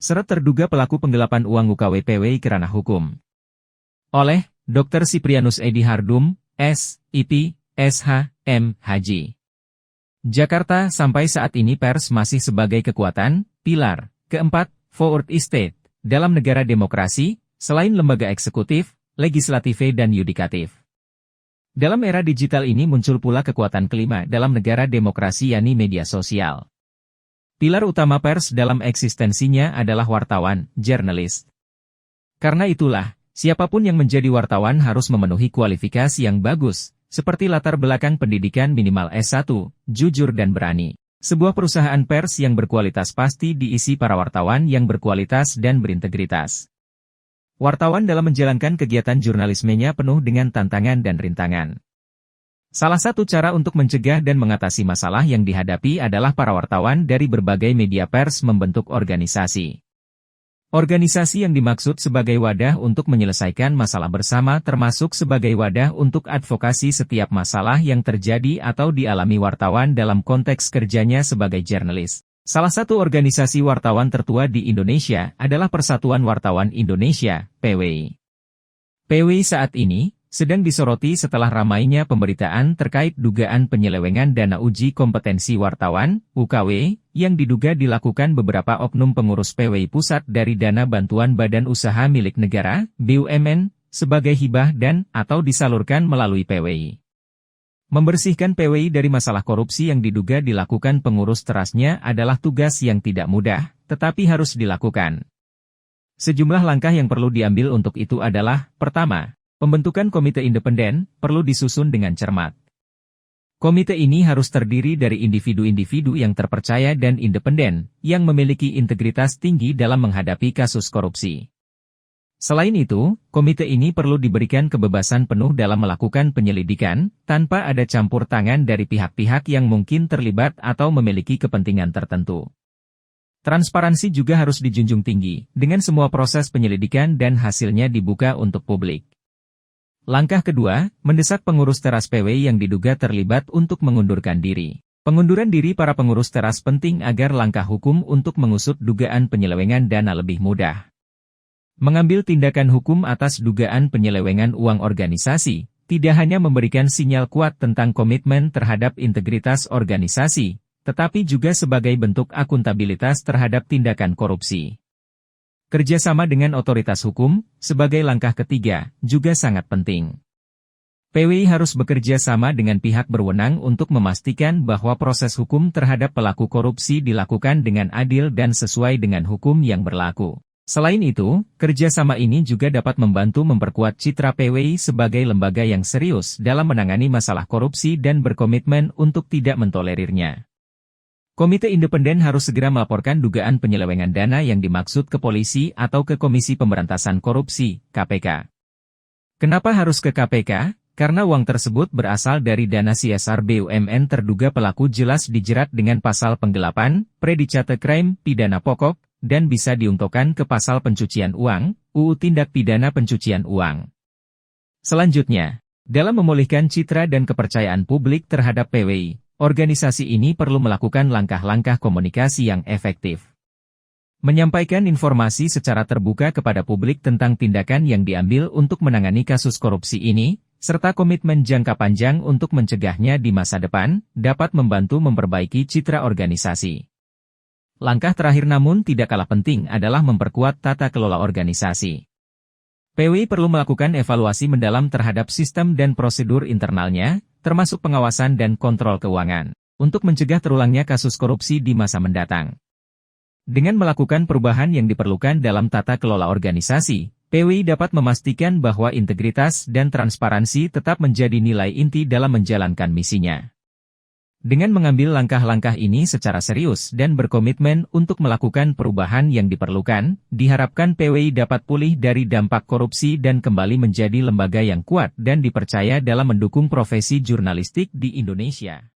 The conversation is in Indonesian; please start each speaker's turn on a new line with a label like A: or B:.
A: Seret terduga pelaku penggelapan uang UKW PWI kerana hukum. Oleh Dr. Siprianus Edi Hardum, S.I.P., S.H., M. Haji. Jakarta. Sampai saat ini pers masih sebagai kekuatan, pilar keempat, fourth estate, dalam negara demokrasi, selain lembaga eksekutif, legislatif dan yudikatif. Dalam era digital ini muncul pula kekuatan kelima dalam negara demokrasi yakni media sosial. Pilar utama pers dalam eksistensinya adalah wartawan, jurnalis. Karena itulah, siapapun yang menjadi wartawan harus memenuhi kualifikasi yang bagus, seperti latar belakang pendidikan minimal S1, jujur dan berani. Sebuah perusahaan pers yang berkualitas pasti diisi para wartawan yang berkualitas dan berintegritas. Wartawan dalam menjalankan kegiatan jurnalismenya penuh dengan tantangan dan rintangan. Salah satu cara untuk mencegah dan mengatasi masalah yang dihadapi adalah para wartawan dari berbagai media pers membentuk organisasi. Organisasi yang dimaksud sebagai wadah untuk menyelesaikan masalah bersama termasuk sebagai wadah untuk advokasi setiap masalah yang terjadi atau dialami wartawan dalam konteks kerjanya sebagai jurnalis. Salah satu organisasi wartawan tertua di Indonesia adalah Persatuan Wartawan Indonesia, PWI. PWI saat ini sedang disoroti setelah ramainya pemberitaan terkait dugaan penyelewengan dana uji kompetensi wartawan, UKW, yang diduga dilakukan beberapa oknum pengurus PWI pusat dari dana bantuan badan usaha milik negara, BUMN, sebagai hibah dan atau disalurkan melalui PWI. Membersihkan PWI dari masalah korupsi yang diduga dilakukan pengurus terasnya adalah tugas yang tidak mudah, tetapi harus dilakukan. Sejumlah langkah yang perlu diambil untuk itu adalah, pertama, pembentukan komite independen, perlu disusun dengan cermat. Komite ini harus terdiri dari individu-individu yang terpercaya dan independen, yang memiliki integritas tinggi dalam menghadapi kasus korupsi. Selain itu, komite ini perlu diberikan kebebasan penuh dalam melakukan penyelidikan, tanpa ada campur tangan dari pihak-pihak yang mungkin terlibat atau memiliki kepentingan tertentu. Transparansi juga harus dijunjung tinggi, dengan semua proses penyelidikan dan hasilnya dibuka untuk publik. Langkah kedua, mendesak pengurus teras PWI yang diduga terlibat untuk mengundurkan diri. Pengunduran diri para pengurus teras penting agar langkah hukum untuk mengusut dugaan penyelewengan dana lebih mudah. Mengambil tindakan hukum atas dugaan penyelewengan uang organisasi, tidak hanya memberikan sinyal kuat tentang komitmen terhadap integritas organisasi, tetapi juga sebagai bentuk akuntabilitas terhadap tindakan korupsi. Kerjasama dengan otoritas hukum, sebagai langkah ketiga, juga sangat penting. PWI harus bekerja sama dengan pihak berwenang untuk memastikan bahwa proses hukum terhadap pelaku korupsi dilakukan dengan adil dan sesuai dengan hukum yang berlaku. Selain itu, kerjasama ini juga dapat membantu memperkuat citra PWI sebagai lembaga yang serius dalam menangani masalah korupsi dan berkomitmen untuk tidak mentolerirnya. Komite independen harus segera melaporkan dugaan penyelewengan dana yang dimaksud ke polisi atau ke Komisi Pemberantasan Korupsi, KPK. Kenapa harus ke KPK? Karena uang tersebut berasal dari dana CSR BUMN terduga pelaku jelas dijerat dengan pasal penggelapan, predicate crime, pidana pokok, dan bisa diuntukkan ke pasal pencucian uang, UU Tindak Pidana Pencucian Uang. Selanjutnya, dalam memulihkan citra dan kepercayaan publik terhadap PWI, organisasi ini perlu melakukan langkah-langkah komunikasi yang efektif. Menyampaikan informasi secara terbuka kepada publik tentang tindakan yang diambil untuk menangani kasus korupsi ini, serta komitmen jangka panjang untuk mencegahnya di masa depan, dapat membantu memperbaiki citra organisasi. Langkah terakhir namun tidak kalah penting adalah memperkuat tata kelola organisasi. PWI perlu melakukan evaluasi mendalam terhadap sistem dan prosedur internalnya, termasuk pengawasan dan kontrol keuangan, untuk mencegah terulangnya kasus korupsi di masa mendatang. Dengan melakukan perubahan yang diperlukan dalam tata kelola organisasi, PWI dapat memastikan bahwa integritas dan transparansi tetap menjadi nilai inti dalam menjalankan misinya. Dengan mengambil langkah-langkah ini secara serius dan berkomitmen untuk melakukan perubahan yang diperlukan, diharapkan PWI dapat pulih dari dampak korupsi dan kembali menjadi lembaga yang kuat dan dipercaya dalam mendukung profesi jurnalistik di Indonesia.